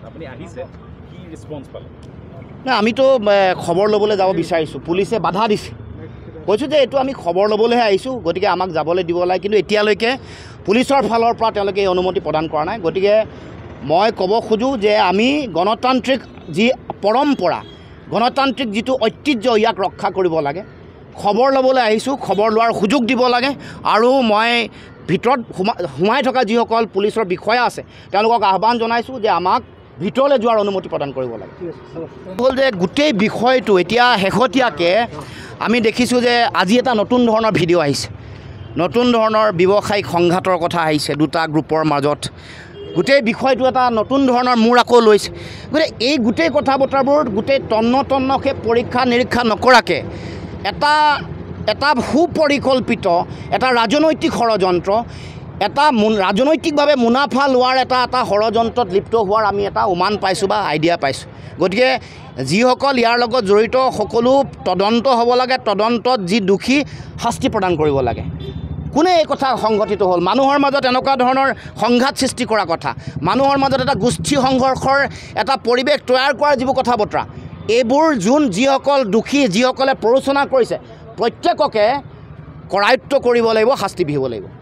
আপুনি আহিছে কি ৰেসপন্স পালে না আমিতো খবৰ ল'বলৈ যাব বিচাৰিছোঁ পুলিচে বাধা দিছে কৈছোঁ যে এইটো আমি খবৰ ল'বলৈহে আহিছোঁ গতিকে আমাক যাবলৈ দিব লাগে কিন্তু এতিয়ালৈকে পুলিচৰ ফালৰ পৰা তেওঁলোকে এই অনুমতি প্ৰদান কৰা নাই গতিকে মই ক'ব খোজোঁ যে আমি গণতান্ত্ৰিক যি পৰম্পৰা গণতান্ত্ৰিক যিটো ঐতিহ্য ইয়াক ৰক্ষা কৰিব লাগে খবৰ ল'বলৈ আহিছোঁ খবৰ লোৱাৰ সুযোগ দিব লাগে আৰু মই ভিতৰত সোমাই থকা যিসকল পুলিচৰ বিষয়া আছে তেওঁলোকক আহ্বান জনাইছোঁ যে আমাক ভিতৰলৈ যোৱাৰ অনুমতি প্ৰদান কৰিব লাগে হ'ল যে গোটেই বিষয়টো এতিয়া শেহতীয়াকৈ আমি দেখিছোঁ যে আজি এটা নতুন ধৰণৰ ভিডিঅ' আহিছে নতুন ধৰণৰ ব্যৱসায়িক সংঘাতৰ কথা আহিছে দুটা গ্ৰুপৰ মাজত গোটেই বিষয়টো এটা নতুন ধৰণৰ মূৰ আকৌ লৈছে গতিকে এই গোটেই কথা বতৰাবোৰ গোটেই তন্নকৈ পৰীক্ষা নিৰীক্ষা নকৰাকৈ এটা সুপৰিকল্পিত এটা ৰাজনৈতিক ষড়যন্ত্ৰ এটা ৰাজনৈতিকভাৱে মুনাফা লোৱাৰ এটা ষড়যন্ত্ৰত লিপ্ত হোৱাৰ আমি এটা উমান পাইছোঁ বা আইডিয়া পাইছোঁ গতিকে যিসকল ইয়াৰ লগত জড়িত সকলো তদন্ত হ'ব লাগে তদন্তত যি দোষী শাস্তি প্ৰদান কৰিব লাগে কোনে এই কথা সংঘটিত হ'ল মানুহৰ মাজত এনেকুৱা ধৰণৰ সংঘাত সৃষ্টি কৰা কথা মানুহৰ মাজত এটা গোষ্ঠী সংঘৰ্ষৰ এটা পৰিৱেশ তৈয়াৰ কৰাৰ যিবোৰ কথা বতৰা এইবোৰ যিসকল দোষী যিসকলে প্ৰৰোচনা কৰিছে প্ৰত্যেককে কৰায়ত্ব কৰিব লাগিব শাস্তি বিহিব লাগিব